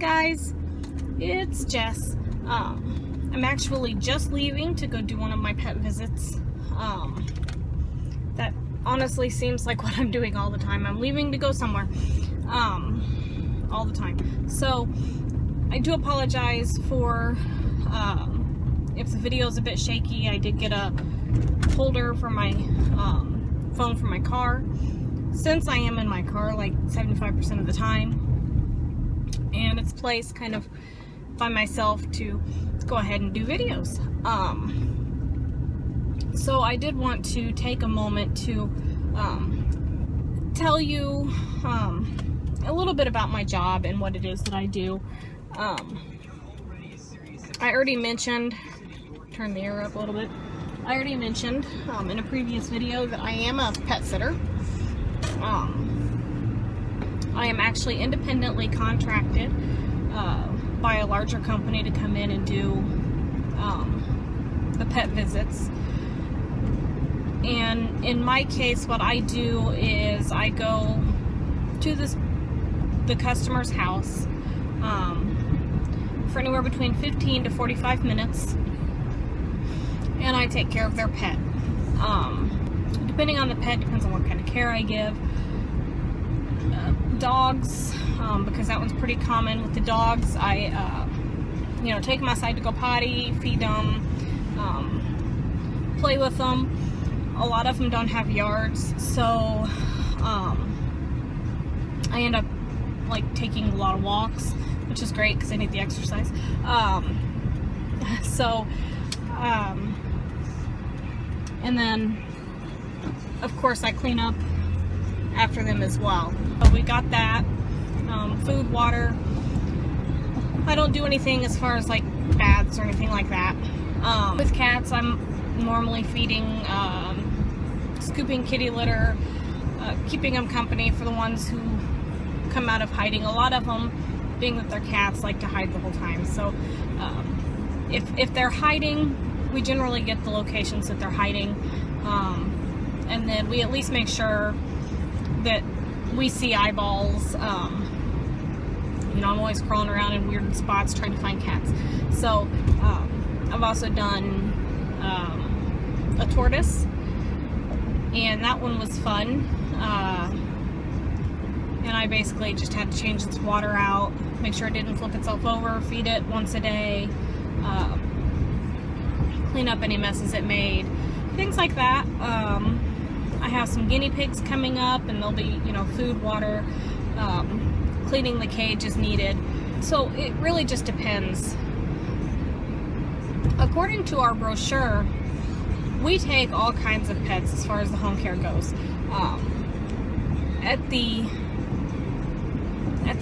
guys, it's Jess. I'm actually just leaving to go do one of my pet visits. That honestly seems like what I'm doing all the time. I'm leaving to go somewhere all the time. So I do apologize for if the video is a bit shaky. I did get a holder for my phone from my car, since I am in my car like 75% of the time, and it's placed kind of by myself to go ahead and do videos. So I did want to take a moment to tell you a little bit about my job and what it is that I do. I already mentioned, turn the air up a little bit. I already mentioned in a previous video that I am a pet sitter. I am actually independently contracted by a larger company to come in and do the pet visits. And in my case, what I do is I go to the customer's house for anywhere between 15 to 45 minutes, and I take care of their pet. Depending on the pet, depends on what kind of care I give. Dogs, because that one's pretty common with the dogs, I take them outside to go potty, feed them, play with them. A lot of them don't have yards, so I end up like taking a lot of walks, which is great because I need the exercise. And then of course I clean up after them as well. So we got that, food, water. I don't do anything as far as like baths or anything like that. With cats, I'm normally feeding, scooping kitty litter, keeping them company for the ones who come out of hiding. A lot of them, being that they're cats, like to hide the whole time. So if they're hiding, we generally get the locations that they're hiding, and then we at least make sure that we see eyeballs. I'm always crawling around in weird spots trying to find cats. So I've also done a tortoise, and that one was fun. And I basically just had to change its water out, make sure it didn't flip itself over, feed it once a day, clean up any messes it made, things like that. I have some guinea pigs coming up, and there'll be, food, water, cleaning the cage as needed. So it really just depends. According to our brochure, we take all kinds of pets as far as the home care goes. At the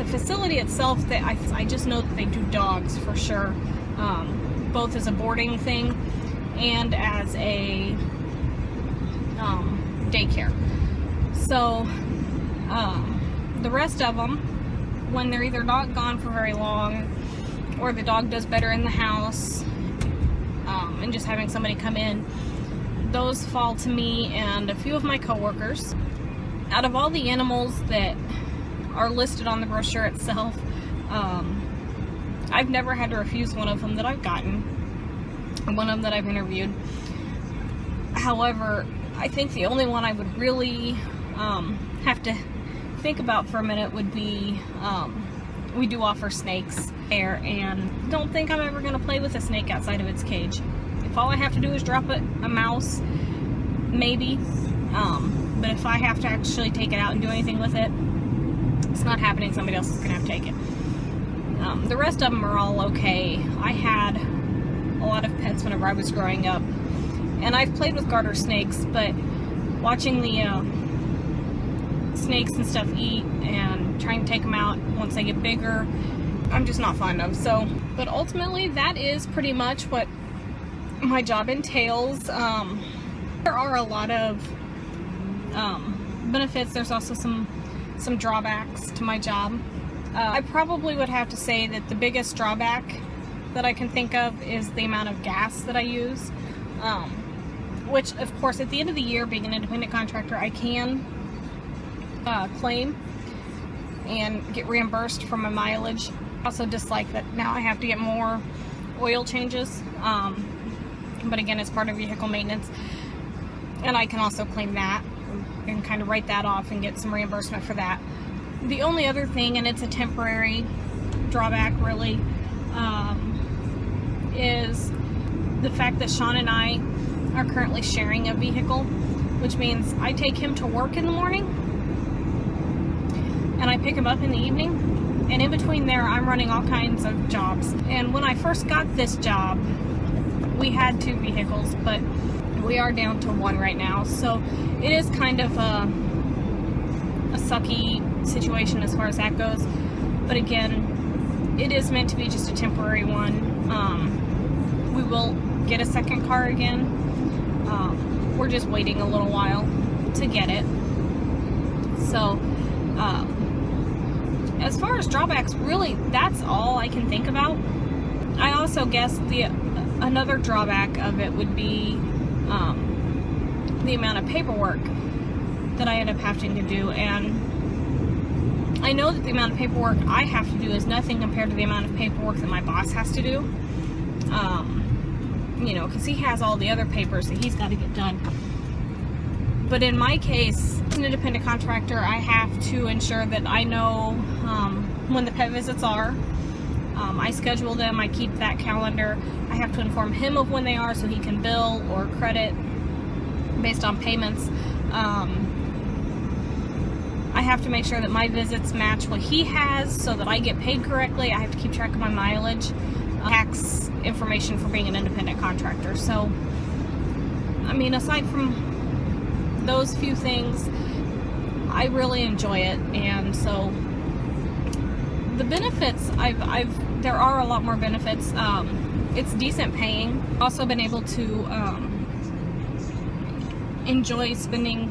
facility itself, I just know that they do dogs for sure, both as a boarding thing and as a daycare. So the rest of them, when they're either not gone for very long, or the dog does better in the house, and just having somebody come in, those fall to me and a few of my coworkers. Out of all the animals that are listed on the brochure itself, I've never had to refuse one of them that I've gotten, or one of them that I've interviewed. However, I think the only one I would really have to think about for a minute would be, we do offer snakes there, and don't think I'm ever going to play with a snake outside of its cage. If all I have to do is drop a mouse, maybe, but if I have to actually take it out and do anything with it, it's not happening. Somebody else is going to have to take it. The rest of them are all okay. I had a lot of pets whenever I was growing up, and I've played with garter snakes, but watching the snakes and stuff eat and trying to take them out once they get bigger, I'm just not fond of. So, but ultimately that is pretty much what my job entails. There are a lot of benefits. There's also some drawbacks to my job. I probably would have to say that the biggest drawback that I can think of is the amount of gas that I use, which of course at the end of the year, being an independent contractor, I can claim and get reimbursed for my mileage Also dislike that now I have to get more oil changes, but again, it's part of vehicle maintenance, and I can also claim that and kind of write that off and get some reimbursement for that. The only other thing, and it's a temporary drawback really, is the fact that Sean and I are currently sharing a vehicle, which means I take him to work in the morning and I pick him up in the evening, and in between there I'm running all kinds of jobs. And when I first got this job, we had 2 vehicles, but we are down to 1 right now, so it is kind of a sucky situation as far as that goes. But again, it is meant to be just a temporary one. We will get a second car again. We're just waiting a little while to get it. So as far as drawbacks, really that's all I can think about. I also guess another drawback of it would be the amount of paperwork that I end up having to do, and I know that the amount of paperwork I have to do is nothing compared to the amount of paperwork that my boss has to do. You know, because he has all the other papers that he's got to get done. But in my case, as an independent contractor, I have to ensure that I know when the pet visits are. I schedule them, I keep that calendar. I have to inform him of when they are so he can bill or credit based on payments. I have to make sure that my visits match what he has so that I get paid correctly. I have to keep track of my mileage, tax information for being an independent contractor. So, I mean, aside from those few things, I really enjoy it. And so the benefits, there are a lot more benefits. It's decent paying. Also been able to enjoy spending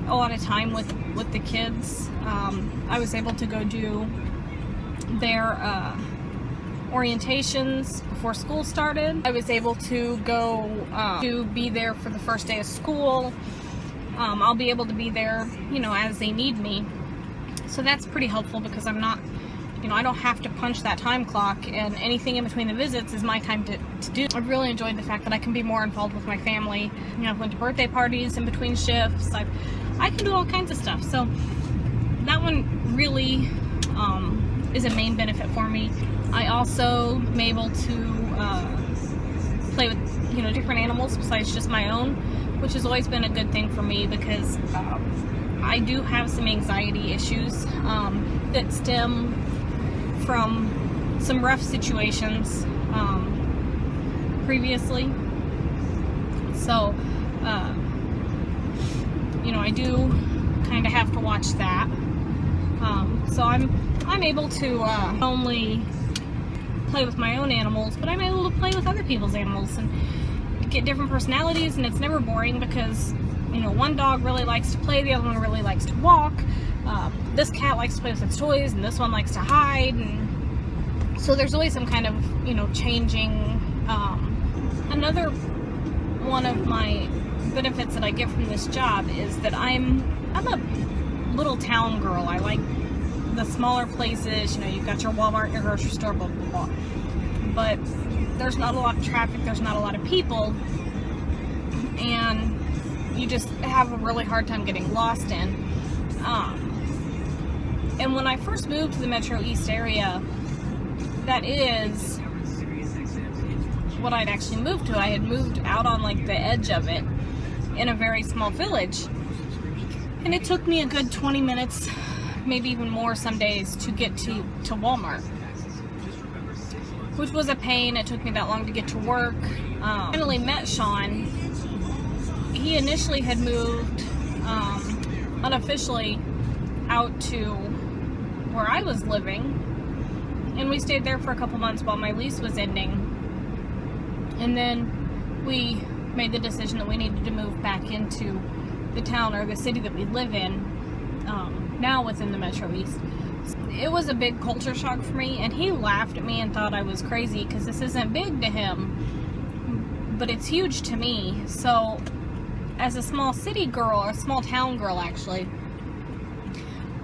a lot of time with the kids. I was able to go do their orientations before school started. I was able to go to be there for the first day of school. I'll be able to be there, you know, as they need me. So that's pretty helpful because I'm not, you know, I don't have to punch that time clock, and anything in between the visits is my time to do. I've really enjoyed the fact that I can be more involved with my family. You know, I've went to birthday parties in between shifts. I can do all kinds of stuff. So that one really is a main benefit for me. I also am able to play with, you know, different animals besides just my own, which has always been a good thing for me because I do have some anxiety issues that stem from some rough situations previously. So, you know, I do kind of have to watch that. So I'm able to not only play with my own animals, but I'm able to play with other people's animals and get different personalities, and it's never boring because, you know, one dog really likes to play, the other one really likes to walk. This cat likes to play with its toys, and this one likes to hide, and so there's always some kind of, you know, changing. Another one of my benefits that I get from this job is that I'm a little town girl. I like the smaller places. You know, you've got your Walmart, your grocery store, blah blah blah. But there's not a lot of traffic. There's not a lot of people, and you just have a really hard time getting lost in. And when I first moved to the Metro East area, that is what I'd actually moved to. I had moved out on like the edge of it in a very small village, and it took me a good 20 minutes, maybe even more some days, to get to Walmart, which was a pain. It took me that long to get to work. Finally met Sean. He initially had moved unofficially out to where I was living, and we stayed there for a couple months while my lease was ending, and then we made the decision that we needed to move back into the town or the city that we live in now within the Metro East. It was a big culture shock for me, and he laughed at me and thought I was crazy because this isn't big to him, but it's huge to me. So as a small city girl, or a small town girl actually,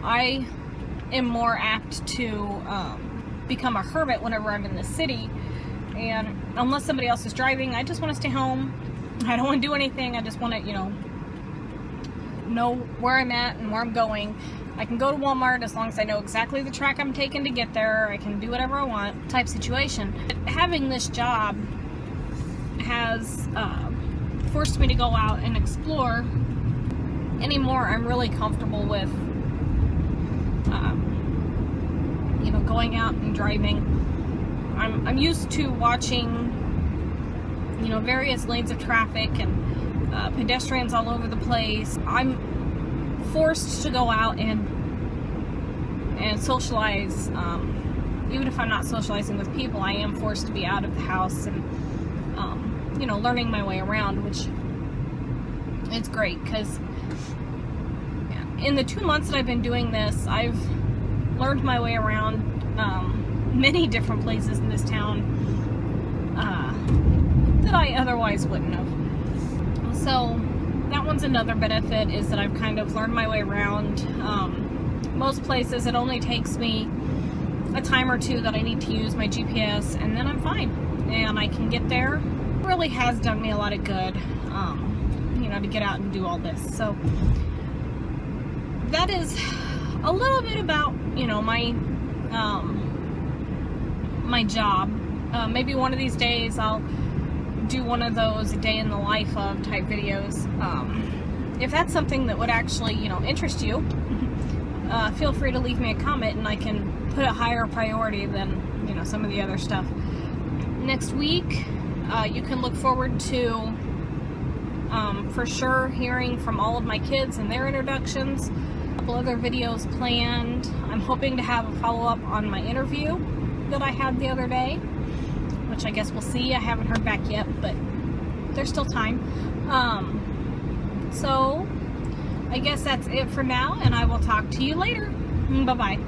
I am more apt to become a hermit whenever I'm in the city, and unless somebody else is driving, I just want to stay home. I don't want to do anything. I just want to, you know where I'm at and where I'm going. I can go to Walmart as long as I know exactly the track I'm taking to get there. I can do whatever I want, type situation. But having this job has forced me to go out and explore. Anymore, I'm really comfortable with going out and driving. I'm used to watching various lanes of traffic and pedestrians all over the place. I'm forced to go out and socialize. Even if I'm not socializing with people, I am forced to be out of the house and learning my way around, which it's great, because in the 2 months that I've been doing this, I've learned my way around many different places in this town that I otherwise wouldn't have. So that one's another benefit, is that I've kind of learned my way around. Most places it only takes me a time or two that I need to use my GPS, and then I'm fine and I can get there. It really has done me a lot of good, to get out and do all this. So that is a little bit about my job. Maybe one of these days I'll do one of those day in the life of type videos. If that's something that would actually interest you, feel free to leave me a comment and I can put it higher priority than some of the other stuff. Next week you can look forward to for sure hearing from all of my kids and their introductions. A couple other videos planned. I'm hoping to have a follow-up on my interview that I had the other day, which I guess we'll see. I haven't heard back yet, but there's still time. So I guess that's it for now, and I will talk to you later. Bye-bye.